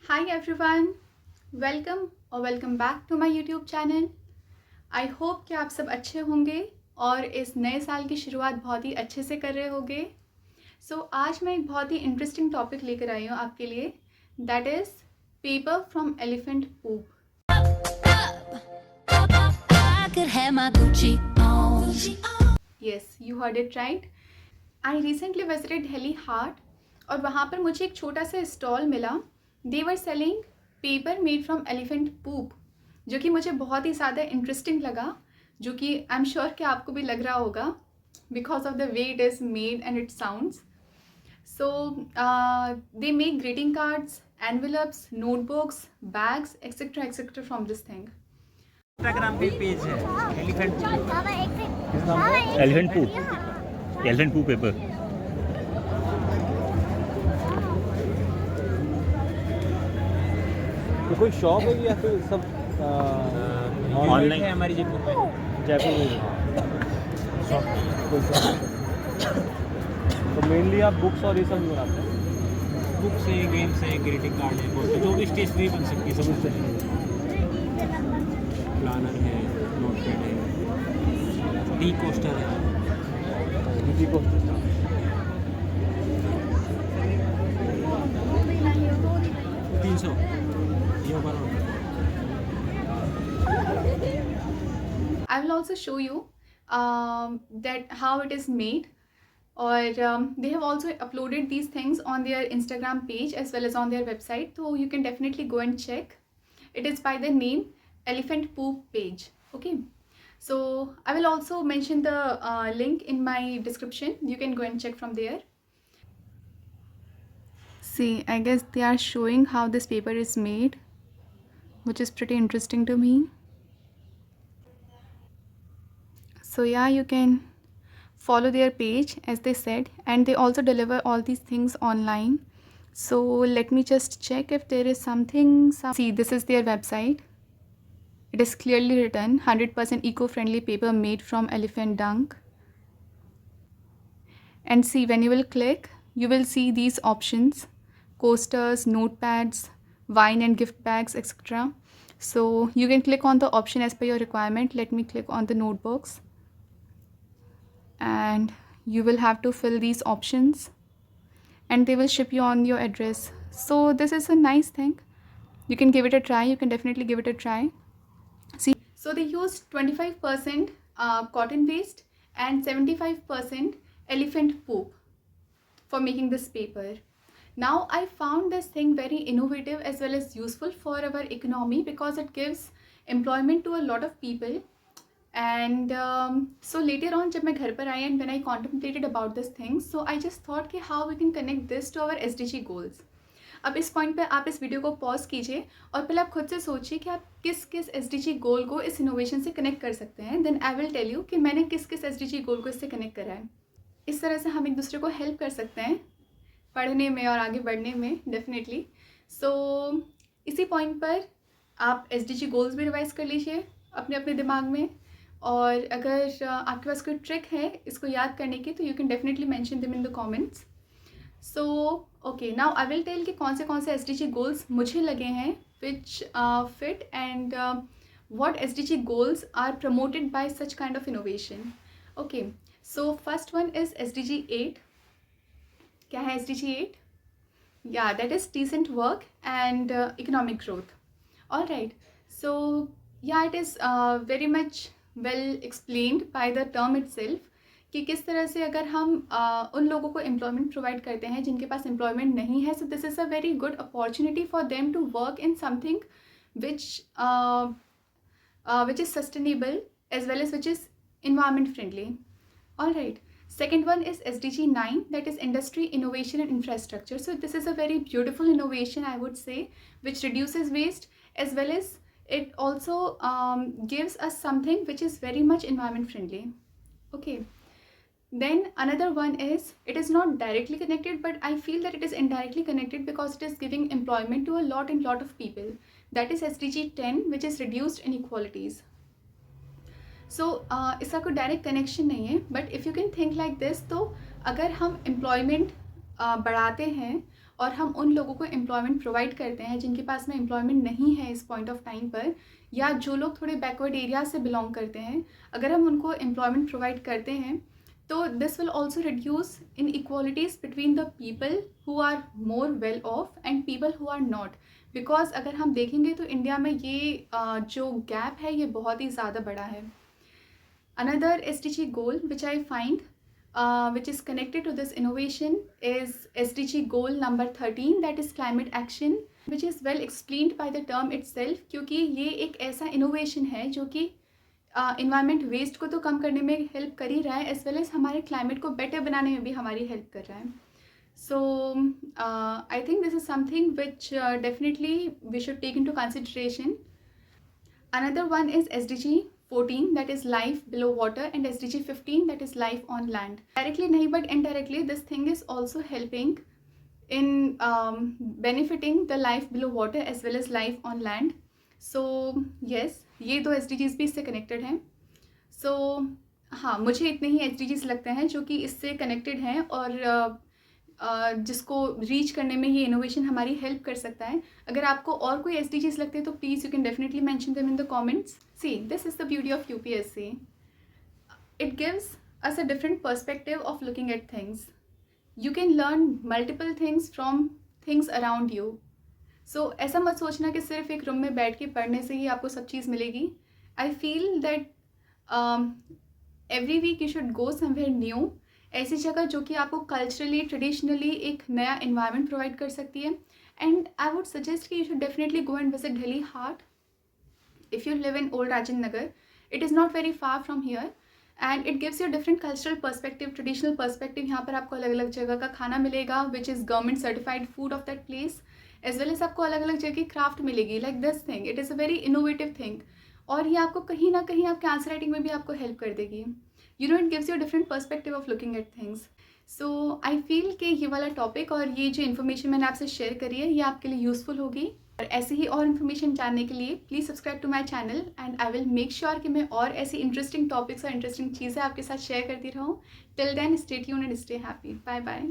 Hi everyone, welcome back to my YouTube channel. I hope कि आप सब अच्छे होंगे और इस नए साल की शुरुआत बहुत ही अच्छे से कर रहे होंगे। आज मैं एक बहुत ही इंटरेस्टिंग टॉपिक लेकर आई हूँ आपके लिए, that is paper from elephant poop. Yes, you heard it right. I recently visited Dilli Haat और वहाँ पर मुझे एक छोटा सा स्टॉल मिला। They were selling paper made from elephant poop, जो कि मुझे बहुत ही ज़्यादा इंटरेस्टिंग लगा, जो कि आई एम श्योर कि आपको भी लग रहा होगा because of the way it is made and it sounds. So they make greeting cards, envelopes, notebooks, bags, etc. from this thing. Instagram पे पेज है एलिफेंट एलिफेंट पू पेपर। तो कोई शॉप है या फिर सब ऑनलाइन है हमारी जयपुर में। जयपुर में शॉप? तो मेनली आप बुक्स और ये सब बनाते हैं? बुक्स है, गेम्स है, ग्रीटिंग कार्ड है, पोस्टर, जो भी स्टेशनरी बन सकती है सब कुछ। प्लानर है, नोटपैड है, टी कोस्टर है। टी कोस्टर 300 ये ऊपर। I will also show you that how it is made, or they have also uploaded these things on their Instagram page as well as on their website, so you can definitely go and check. It is by the name Elephant Poop page. Okay, so I will also mention the link in my description. You can go and check from there. See, I guess they are showing how this paper is made, which is pretty interesting to me. So yeah, you can follow their page as they said, and they also deliver all these things online. So let me just check if there is something. See, this is their website. It is clearly written 100% eco-friendly paper made from elephant dung. And see, when you will click, you will see these options: coasters, notepads, wine and gift bags, etc. So you can click on the option as per your requirement. Let me click on the notebooks, and you will have to fill these options and they will ship you on your address. So this is a nice thing. You can give it a try. You can definitely give it a try. See, so they use 25% cotton waste and 75% elephant poop for making this paper. Now I found this thing very innovative as well as useful for our economy because it gives employment to a lot of people. And so later on जब मैं घर पर आई and when I contemplated about this thing, so I just thought कि how we can connect this to our SDG goals. अब इस point पे आप इस वीडियो को पॉज कीजिए और पहले आप खुद से सोचिए कि आप किस किस SDG गोल को इस इनोवेशन से कनेक्ट कर सकते हैं. Then I will tell you कि मैंने किस किस SDG गोल को इससे कनेक्ट करा है. इस तरह से हम एक दूसरे को हेल्प कर सकते हैं पढ़ने में और आगे बढ़ने में डेफिनेटली. सो इसी पॉइंट पर आप SDG गोल्स भी रिवाइज कर लीजिए अपने अपने दिमाग में, और अगर आपके पास कोई ट्रिक है इसको याद करने की तो you can definitely mention them in the comments. So okay, now I will tell कि कौन से SDG गोल्स मुझे लगे हैं which fit and what SDG goals are promoted by such kind of innovation. Okay, so first one is SDG 8. क्या है SDG 8? Yeah that is decent work and economic growth. All right, so yeah it is very much well explained by the term itself कि किस तरह से अगर हम उन लोगों को एम्प्लॉयमेंट प्रोवाइड करते हैं जिनके पास एम्प्लॉयमेंट नहीं है, so this is a very good opportunity for them to work in something which is sustainable as well as which is environment friendly. All right, second one is SDG 9, that is industry, innovation and infrastructure. So this is a very beautiful innovation, I would say, which reduces waste as well as it also gives us something which is very much environment friendly. Okay, then another one is, it is not directly connected but I feel that it is indirectly connected because it is giving employment to a lot of people. That is SDG 10, which is reduced inequalities. सो इसका कोई direct connection नहीं है, but if you can think like this, तो अगर हम employment बढ़ाते हैं और हम उन लोगों को एम्प्लॉयमेंट प्रोवाइड करते हैं जिनके पास में एम्प्लॉयमेंट नहीं है इस पॉइंट ऑफ टाइम पर, या जो लोग थोड़े बैकवर्ड एरिया से बिलोंग करते हैं, अगर हम उनको एम्प्लॉयमेंट प्रोवाइड करते हैं तो this will also reduce inequalities between the people who are more well off and people who are not. Because अगर हम देखेंगे तो इंडिया में ये जो गैप है ये बहुत ही ज़्यादा बड़ा है। Another SDG goal which I find which is connected to this innovation is SDG goal number 13, that is climate action, which is well explained by the term itself, क्योंकि ये एक ऐसा innovation है जो कि इन्वायरमेंट वेस्ट को तो कम करने में हेल्प कर ही रहा है, एज वेल एज हमारे क्लाइमेट को बेटर बनाने में भी हमारी हेल्प कर रहा है। So I think this is something which definitely we should take into consideration. Another one is SDG 14, that is life below water, and SDG 15, that is life on land. Directly nahi but indirectly this thing is also helping in benefiting the life below water as well as life on land. So yes, ये दो SDGs भी इससे connected हैं। So हाँ, मुझे इतने ही SDGs लगते हैं जो कि इससे कनेक्टेड हैं और जिसको रीच करने में ये इनोवेशन हमारी हेल्प कर सकता है। अगर आपको और कोई SDGs लगते हैं तो please you can definitely mention them in the comments. See, this is the beauty of UPSC. It gives us a different perspective of looking at things. You can learn multiple things from things around you. So ऐसा मत सोचना कि सिर्फ एक room में बैठ के पढ़ने से ही आपको सब चीज़ मिलेगी। I feel that every week you should go somewhere new, ऐसी जगह जो कि आपको कल्चरली ट्रेडिशनली एक नया इन्वायरमेंट प्रोवाइड कर सकती है। एंड आई वुड सजेस्ट कि you should definitely go and visit Delhi Haat if you live in old Rajan Nagar. It is not very far from here and it gives you a different cultural perspective, traditional perspective. यहाँ पर आपको अलग अलग जगह का खाना मिलेगा which is government certified food of that place, as well as आपको अलग अलग जगह की क्राफ्ट मिलेगी like this thing. It is a very innovative thing और ये आपको कहीं ना कहीं आपके आंसर राइटिंग में भी आपको हेल्प कर देगी। You know, it gives you a different perspective of looking at things. So I feel कि ये वाला टॉपिक और ये जो इन्फॉर्मेशन मैंने आपसे शेयर करी है ये आपके लिए यूज़फुल होगी। और ऐसे ही और इन्फॉर्मेशन जानने के लिए please subscribe to my channel and I will make sure कि मैं और ऐसी इंटरेस्टिंग टॉपिक्स और इंटरेस्टिंग चीज़ें आपके साथ शेयर करती रहूँ। Till then stay tuned and stay happy. Bye bye.